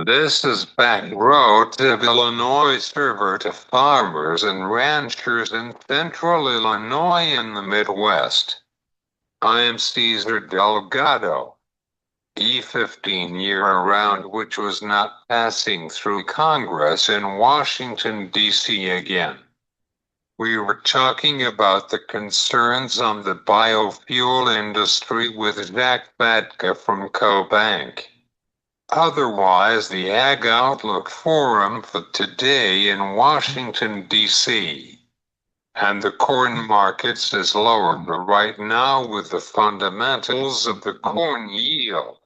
This is Back Roads of Illinois server to farmers and ranchers in central Illinois in the Midwest. I am Cesar Delgado, E15 year-round, which was not passing through Congress in Washington, D.C. again. We were talking about the concerns on the biofuel industry with Fatka from CoBank. Otherwise, the Ag Outlook Forum for today in Washington, D.C. And the corn markets is lower right now with the fundamentals of the corn yield.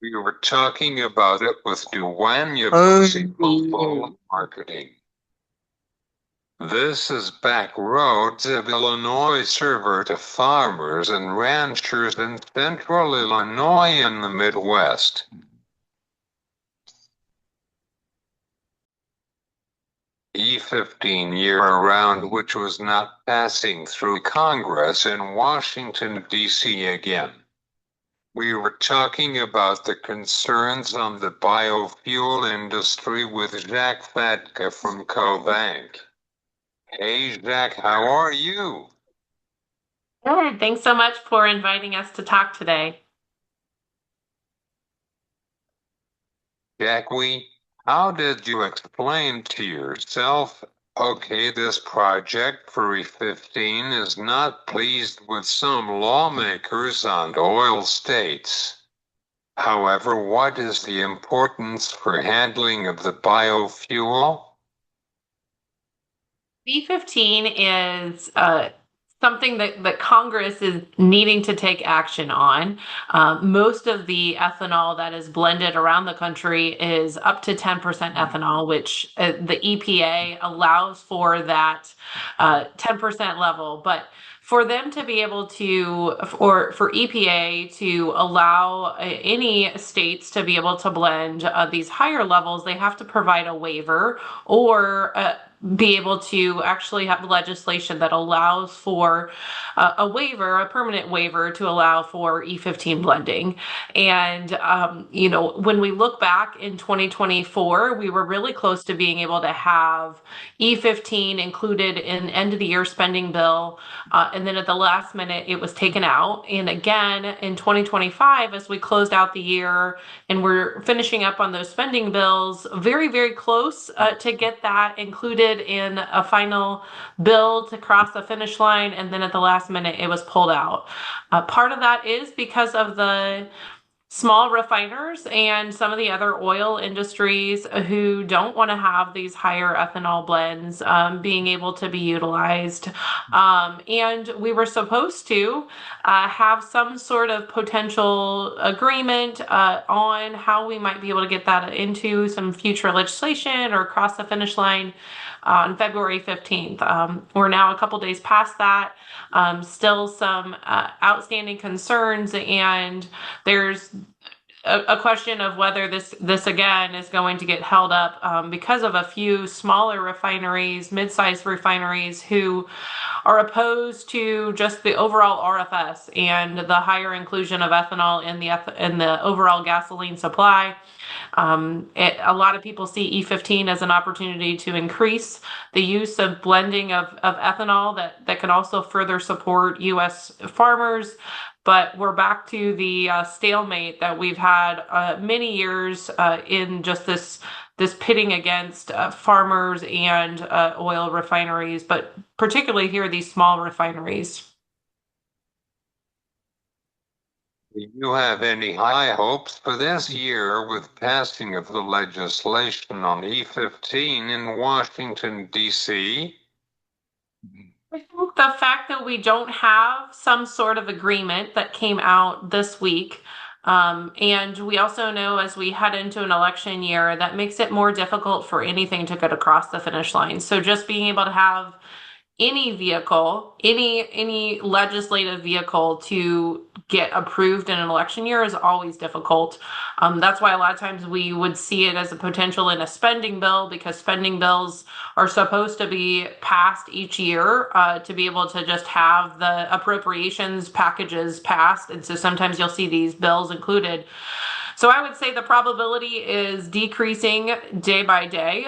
We were talking about it with Duwanye Busse, Bolt Markting. This is Back Roads of Illinois server to farmers and ranchers in central Illinois in the Midwest. E15 year-round, which was not passing through Congress in Washington, D.C. again. We were talking about the concerns on the biofuel industry with Jacqui Fatka from CoBank. Hey, Jack, how are you? Good. Thanks so much for inviting us to talk today. Jacqui, how did you explain to yourself, okay, this project for E15 is not pleased with some lawmakers and oil states? However, what is the importance for handling of the biofuel? B15 is something that Congress is needing to take action on. Most of the ethanol that is blended around the country is up to 10% ethanol, which the EPA allows for that 10% level. But for them to be able to, or for EPA to allow any states to be able to blend these higher levels, they have to provide a waiver or be able to actually have legislation that allows for a waiver, a permanent waiver to allow for E15 blending. And, when we look back in 2024, we were really close to being able to have E15 included in end of the year spending bill. And then at the last minute, it was taken out. And again, in 2025, as we closed out the year and we're finishing up on those spending bills, very, very close to get that included in a final bill to cross the finish line, and then at the last minute it was pulled out. Part of that is because of the small refiners and some of the other oil industries who don't want to have these higher ethanol blends being able to be utilized. And we were supposed to have some sort of potential agreement on how we might be able to get that into some future legislation or cross the finish line on February 15th. We're now a couple days past that. Still some outstanding concerns, and there's a question of whether this again is going to get held up because of a few smaller refineries, mid-sized refineries who are opposed to just the overall RFS and the higher inclusion of ethanol in the overall gasoline supply. A lot of people see E15 as an opportunity to increase the use of blending of ethanol that can also further support U.S. farmers. But we're back to the stalemate that we've had many years in just this pitting against farmers and oil refineries, but particularly here, these small refineries. Do you have any high hopes for this year with passing of the legislation on E15 in Washington, D.C.? I think the fact that we don't have some sort of agreement that came out this week, and we also know as we head into an election year, that makes it more difficult for anything to get across the finish line. So just being able to have any vehicle, any legislative vehicle to get approved in an election year is always difficult. That's why a lot of times we would see it as a potential in a spending bill, because spending bills are supposed to be passed each year to be able to just have the appropriations packages passed. And so sometimes you'll see these bills included. So I would say the probability is decreasing day by day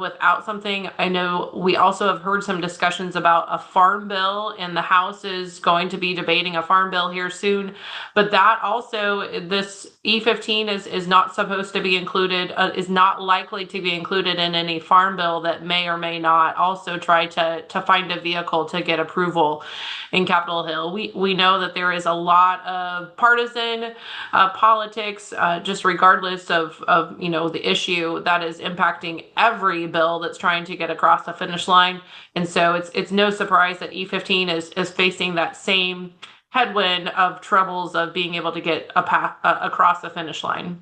without something. I know we also have heard some discussions about a farm bill, and the House is going to be debating a farm bill here soon. But that also, this E15 is not supposed to be included, is not likely to be included in any farm bill that may or may not also try to find a vehicle to get approval in Capitol Hill. We know that there is a lot of partisan politics, just regardless of the issue that is impacting every bill that's trying to get across the finish line. And so it's no surprise that E15 is facing that same headwind of troubles of being able to get a path across the finish line.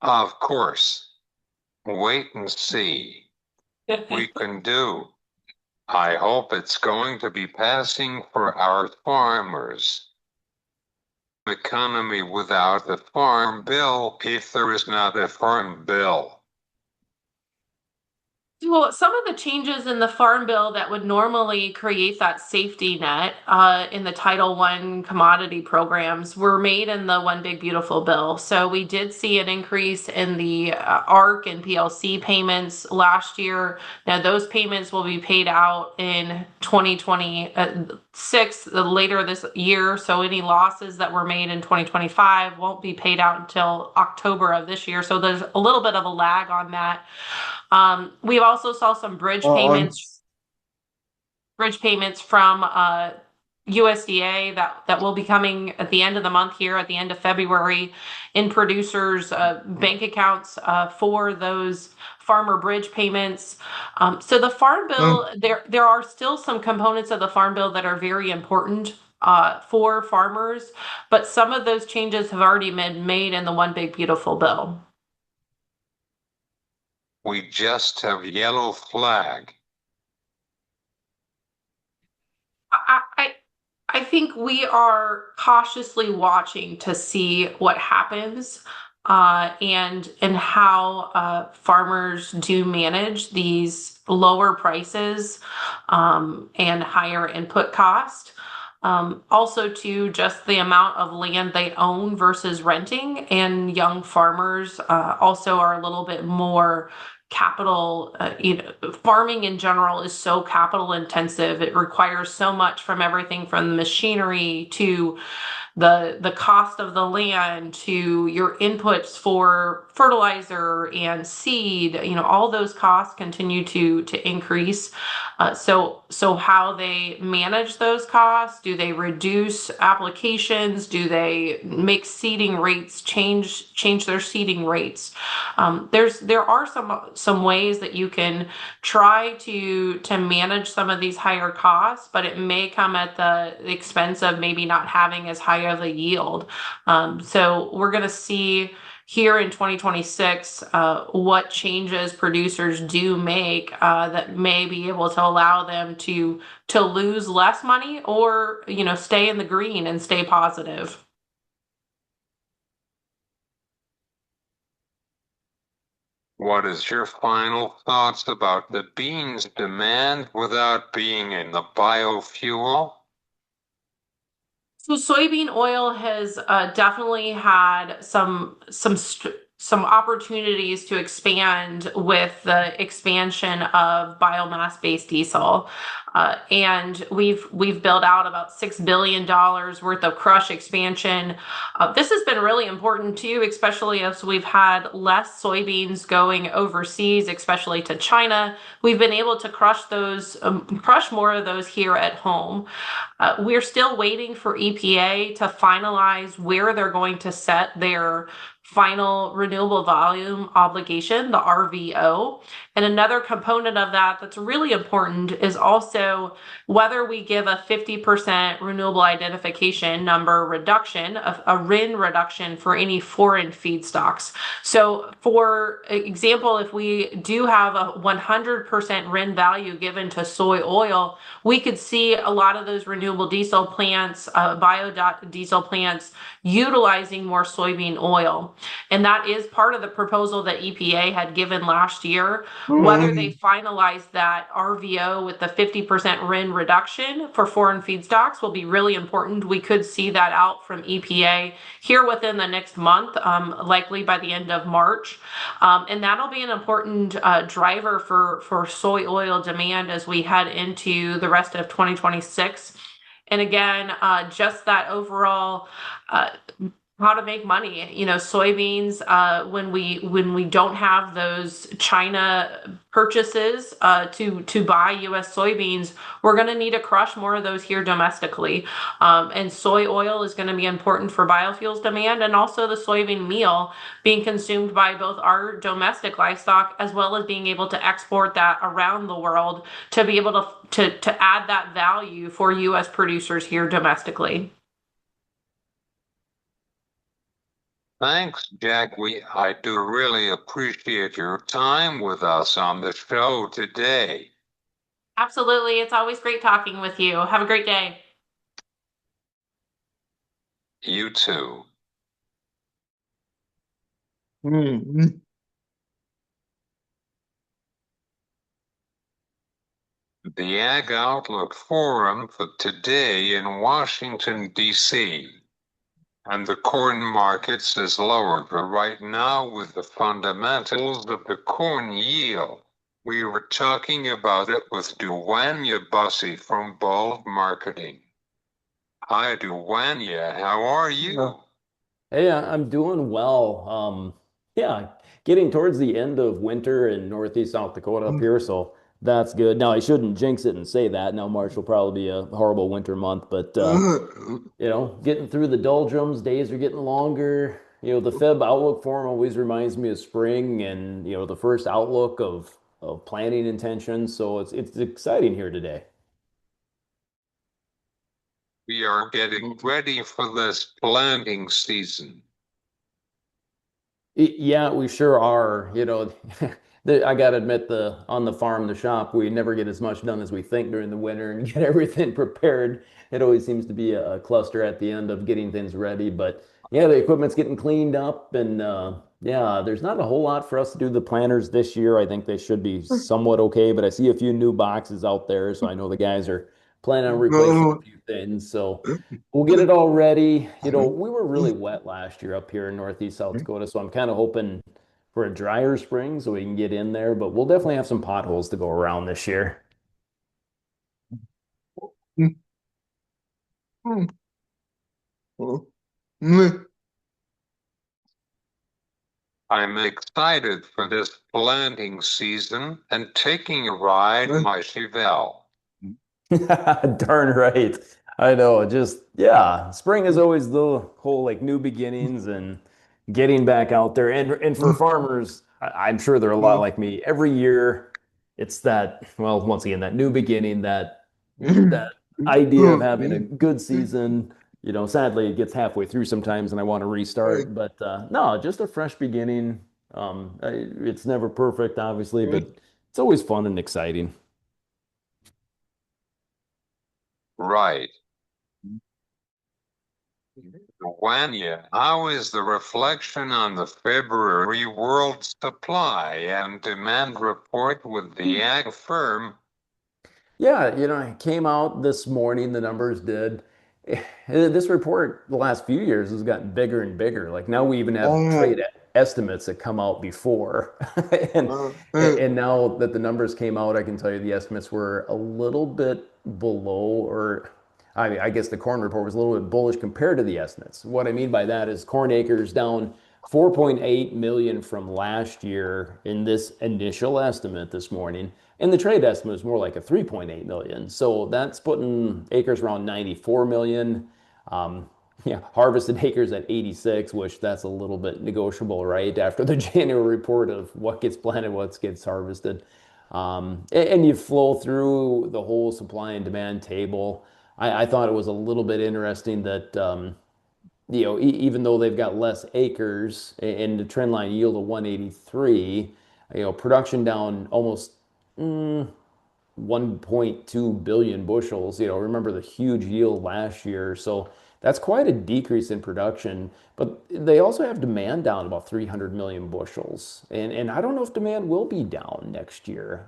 Of course. Wait and see. We can do. I hope it's going to be passing for our farmers. Economy without a farm bill if there is not a farm bill. Well, some of the changes in the Farm Bill that would normally create that safety net in the Title I commodity programs were made in the One Big Beautiful Bill. So we did see an increase in the ARC and PLC payments last year. Now those payments will be paid out in 2026, later this year. So any losses that were made in 2025 won't be paid out until October of this year. So there's a little bit of a lag on that. We've also saw some bridge payments from USDA that will be coming at the end of the month here, at the end of February, in producers' bank accounts for those farmer bridge payments. So the Farm Bill, there are still some components of the Farm Bill that are very important for farmers, but some of those changes have already been made in the One Big Beautiful Bill. We just have yellow flag. I think we are cautiously watching to see what happens and how farmers do manage these lower prices and higher input cost. Also, to just the amount of land they own versus renting, and young farmers also are a little bit more capital. Farming in general is so capital intensive. It requires so much from everything from the machinery to the cost of the land to your inputs for fertilizer and seed. All those costs continue to increase. So how they manage those costs? Do they reduce applications? Do they make seeding rates change their seeding rates? There are some ways that you can try to manage some of these higher costs, but it may come at the expense of maybe not having as high of a yield. So we're going to see here in 2026 what changes producers do make that may be able to allow them to lose less money or stay in the green and stay positive. What is your final thoughts about the beans demand without being in the biofuel? So soybean oil has definitely had some opportunities to expand with the expansion of biomass-based diesel, and we've built out about $6 billion worth of crush expansion. This has been really important too, especially as we've had less soybeans going overseas, especially to China. We've been able to crush more of those here at home. We're still waiting for EPA to finalize where they're going to set their final renewable volume obligation, the RVO. And another component of that that's really important is also whether we give a 50% renewable identification number reduction, a RIN reduction for any foreign feedstocks. So for example, if we do have a 100% RIN value given to soy oil, we could see a lot of those renewable diesel plants, biodiesel plants, utilizing more soybean oil. And that is part of the proposal that EPA had given last year. Whether they finalize that RVO with the 50% RIN reduction for foreign feedstocks will be really important. We could see that out from EPA here within the next month, likely by the end of March. And that'll be an important driver for soy oil demand as we head into the rest of 2026. And again, just that overall how to make money. Soybeans, when we don't have those China purchases to buy U.S. soybeans, we're going to need to crush more of those here domestically. And soy oil is going to be important for biofuels demand, and also the soybean meal being consumed by both our domestic livestock as well as being able to export that around the world to be able to add that value for U.S. producers here domestically. Thanks, Jacqui. I do really appreciate your time with us on the show today. Absolutely. It's always great talking with you. Have a great day. You too. The Ag Outlook Forum for today in Washington, D.C. And the corn markets is lower, but right now with the fundamentals of the corn yield. We were talking about it with Duwanye Busse from Bolt Markting. Hi, Duwanye. How are you? Hey, I'm doing well. Yeah, getting towards the end of winter in Northeast South Dakota up here, so that's good. Now, I shouldn't jinx it and say that. Now, March will probably be a horrible winter month, but getting through the doldrums, days are getting longer. The Feb Outlook Forum always reminds me of spring and the first outlook of planting intentions. So it's exciting here today. We are getting ready for this planting season. Yeah, we sure are. I got to admit, the on the farm, the shop, we never get as much done as we think during the winter and get everything prepared. It always seems to be a cluster at the end of getting things ready. But yeah, the equipment's getting cleaned up, and yeah, there's not a whole lot for us to do the planters this year. I think they should be somewhat okay, but I see a few new boxes out there, so I know the guys are planning on replacing a few things. So we'll get it all ready. We were really wet last year up here in Northeast South Dakota, so I'm kind of hoping for a drier spring so we can get in there, but we'll definitely have some potholes to go around this year. I'm excited for this planting season and taking a ride in my Chevelle. Darn right. I know. Just, yeah, spring is always the whole like new beginnings and getting back out there. And for farmers, I'm sure they're a lot like me. Every year, it's that, well, once again, that new beginning, that idea of having a good season. Sadly, it gets halfway through sometimes and I want to restart. But no, just a fresh beginning. It's never perfect, obviously, but it's always fun and exciting. Right. Duwanye, how is the reflection on the February world supply and demand report with the ag firm? Yeah, it came out this morning, the numbers did. This report, the last few years, has gotten bigger and bigger. Like now we even have trade estimates that come out before. And and now that the numbers came out, I can tell you the estimates were a little bit below, or I guess the corn report was a little bit bullish compared to the estimates. What I mean by that is corn acres down 4.8 million from last year in this initial estimate this morning. And the trade estimate is more like a 3.8 million. So that's putting acres around 94 million. Yeah, harvested acres at 86, which that's a little bit negotiable, right? After the January report of what gets planted, what gets harvested. And you flow through the whole supply and demand table. I thought it was a little bit interesting that even though they've got less acres and the trend line yield of 183, production down almost 1.2 billion bushels. Remember the huge yield last year. So That's quite a decrease in production, but they also have demand down about 300 million bushels. And I don't know if demand will be down next year.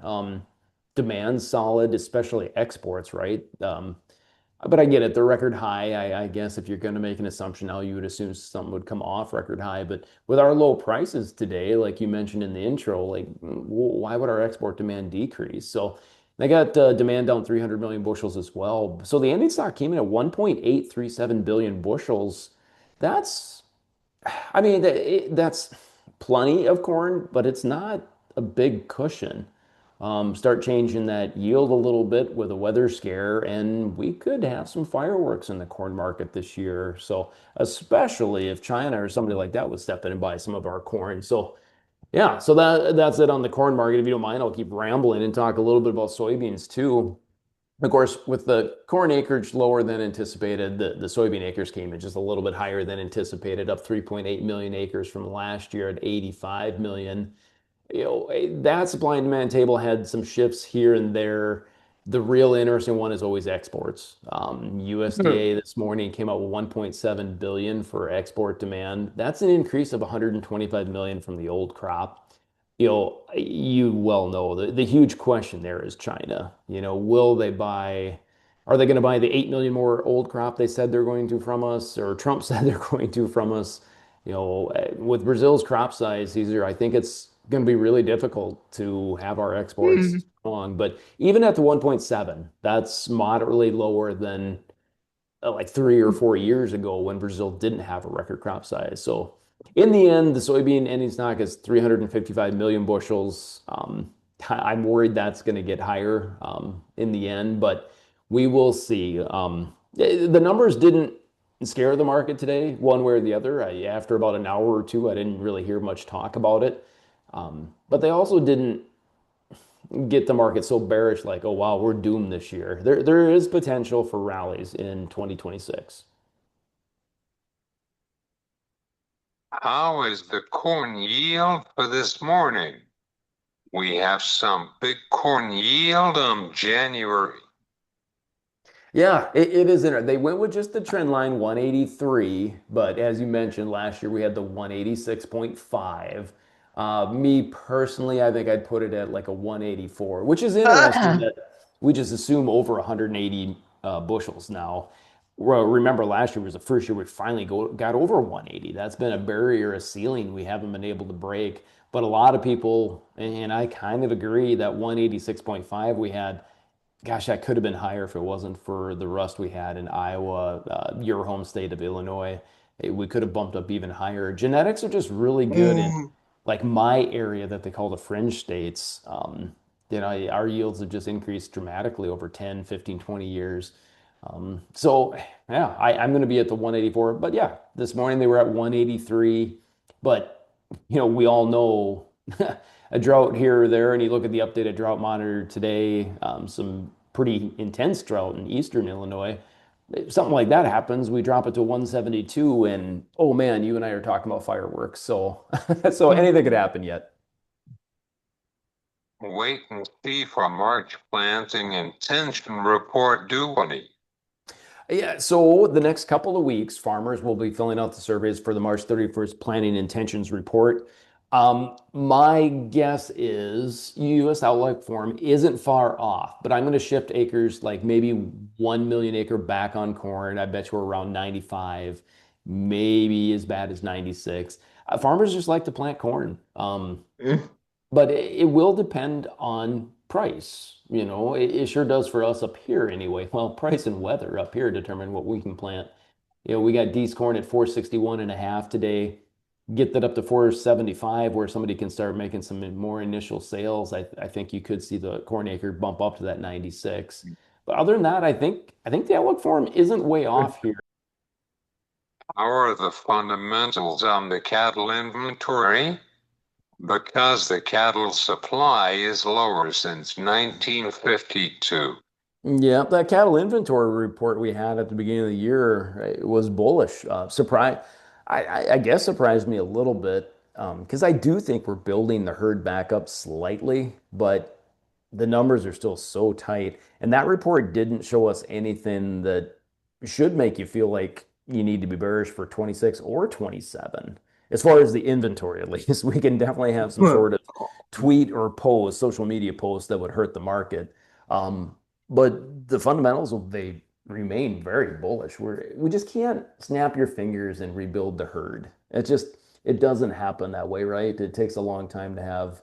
Demand's solid, especially exports, right? But I get it. The record high, I guess if you're going to make an assumption now, you would assume something would come off record high. But with our low prices today, like you mentioned in the intro, like why would our export demand decrease? So they got demand down 300 million bushels as well. So the ending stock came in at 1.837 billion bushels. That's, I mean, that's plenty of corn, but it's not a big cushion. Start changing that yield a little bit with a weather scare, and we could have some fireworks in the corn market this year. So, especially if China or somebody like that would step in and buy some of our corn. So, yeah, so that's it on the corn market. If you don't mind, I'll keep rambling and talk a little bit about soybeans too. Of course, with the corn acreage lower than anticipated, the soybean acres came in just a little bit higher than anticipated, up 3.8 million acres from last year at 85 million. That supply and demand table had some shifts here and there. The real interesting one is always exports. USDA this morning came out with 1.7 billion for export demand. That's an increase of 125 million from the old crop. You well know the huge question there is China. Will they buy, are they going to buy the 8 million more old crop they said they're going to from us, or Trump said they're going to from us? With Brazil's crop size, I think it's going to be really difficult to have our exports strong. But even at the 1.7, that's moderately lower than like 3 or 4 years ago when Brazil didn't have a record crop size. So in the end, the soybean ending stock is 355 million bushels. I'm worried that's going to get higher in the end, but we will see. The numbers didn't scare the market today, one way or the other. After about an hour or two, I didn't really hear much talk about it. But they also didn't get the market so bearish, like, oh wow, we're doomed this year. There is potential for rallies in 2026. How is the corn yield for this morning? We have some big corn yield on January. Yeah, it is interesting. They went with just the trend line 183, but as you mentioned, last year we had the 186.5. Me personally, I think I'd put it at like a 184, which is interesting that we just assume over 180 bushels now. Well, remember last year was the first year we finally got over 180. That's been a barrier, a ceiling we haven't been able to break. But a lot of people, and I kind of agree that 186.5 we had, gosh, that could have been higher if it wasn't for the rust we had in Iowa, your home state of Illinois. We could have bumped up even higher. Genetics are just really good in like my area that they call the fringe states. Our yields have just increased dramatically over 10, 15, 20 years. So yeah, I'm going to be at the 184. But yeah, this morning they were at 183. But we all know a drought here or there, and you look at the updated drought monitor today, some pretty intense drought in eastern Illinois. If something like that happens, we drop it to 172, and oh man, you and I are talking about fireworks. So, so anything could happen yet. Wait and see for March planting intention report Duwanye. Yeah, so the next couple of weeks, farmers will be filling out the surveys for the March 31st planning intentions report. My guess is U.S. outlook form isn't far off, but I'm going to shift acres like maybe 1 million acre back on corn. I bet you we're around 95, maybe as bad as 96. Farmers just like to plant corn. But it will depend on price. It sure does for us up here anyway. Well, price and weather up here determine what we can plant. We got D's corn at 461 and a half today. Get that up to 475 where somebody can start making some more initial sales. I think you could see the corn acre bump up to that 96. But other than that, I think the outlook for them isn't way off here. How are the fundamentals on the cattle inventory? Because the cattle supply is lower since 1952. Yeah, that cattle inventory report we had at the beginning of the year was bullish. I guess surprised me a little bit because I do think we're building the herd back up slightly, but the numbers are still so tight. And that report didn't show us anything that should make you feel like you need to be bearish for 26 or 27. As far as the inventory, at least, we can definitely have some sort of tweet or post, social media post that would hurt the market. Um, but the fundamentals, they remain very bullish. We just can't snap your fingers and rebuild the herd. It doesn't happen that way, right? It takes a long time to have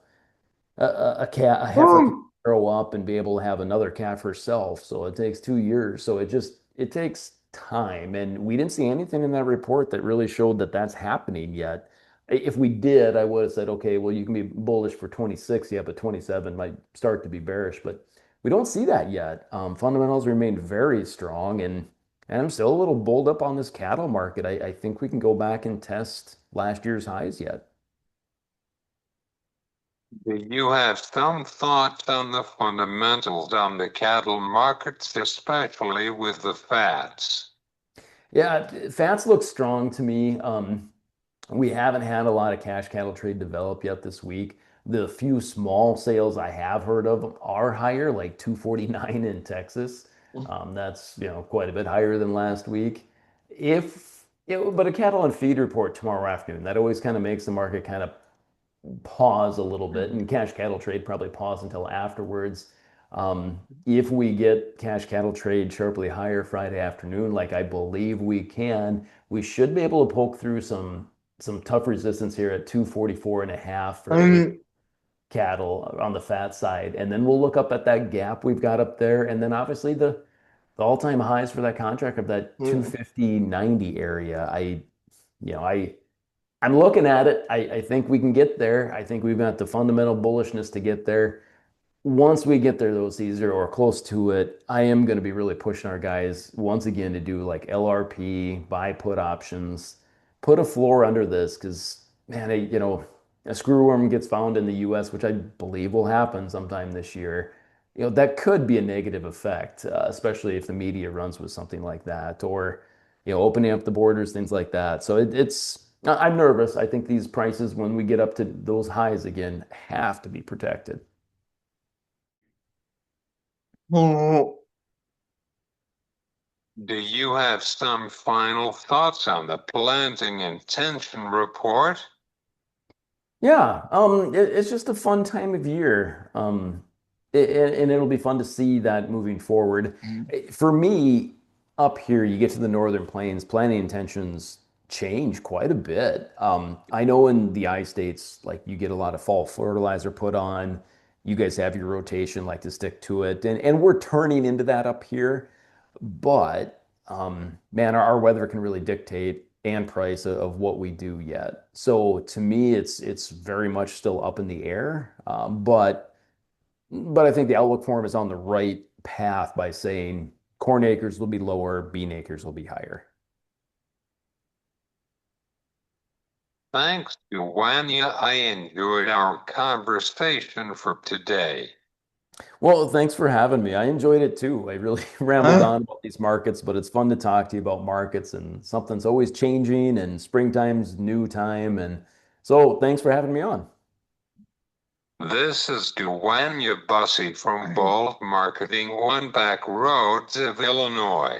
a heifer can grow up and be able to have another calf herself. So it takes 2 years. So it takes time. And we didn't see anything in that report that really showed that that's happening yet. If we did, I would have said, okay, well, you can be bullish for 26, yeah, but 27 might start to be bearish. But we don't see that yet. Fundamentals remain very strong, and I'm still a little bulled up on this cattle market. I think we can go back and test last year's highs yet. Do you have some thoughts on the fundamentals on the cattle markets, especially with the fats? Yeah, fats look strong to me. We haven't had a lot of cash cattle trade develop yet this week. The few small sales I have heard of are higher, like 249 in Texas. That's, quite a bit higher than last week. But a cattle and feed report tomorrow afternoon, that always kind of makes the market kind of pause a little bit, and cash cattle trade probably pause until afterwards. If we get cash cattle trade sharply higher Friday afternoon, like I believe we can, we should be able to poke through some tough resistance here at 244 and a half for cattle on the fat side. And then we'll look up at that gap we've got up there. And then obviously the all-time highs for that contract of that 250.90 area. You know, I I'm looking at it. I think we can get there. I think we've got the fundamental bullishness to get there. Once we get there, though, Caesar, or close to it, I am going to be really pushing our guys once again to do like LRP, buy put options, put a floor under this because, man, a screwworm gets found in the US, which I believe will happen sometime this year. That could be a negative effect, especially if the media runs with something like that, or opening up the borders, things like that. So I'm nervous. I think these prices, when we get up to those highs again, have to be protected. Do you have some final thoughts on the planting intention report? Yeah, it's just a fun time of year. And it'll be fun to see that moving forward. For me, up here, you get to the Northern Plains, planting intentions change quite a bit. I know in the I states, like you get a lot of fall fertilizer put on. You guys have your rotation, like to stick to it, and we're turning into that up here. But man, our weather can really dictate and price of what we do yet. So to me, it's very much still up in the air. But I think the outlook for him is on the right path by saying corn acres will be lower, bean acres will be higher. Thanks, Duwanye. I enjoyed our conversation for today. Well, thanks for having me. I enjoyed it too. I really rambled on about these markets, but it's fun to talk to you about markets, and something's always changing, and springtime's new time. And so thanks for having me on. This is Duwanye Busse from Bolt Markting, One Back Roads of Illinois.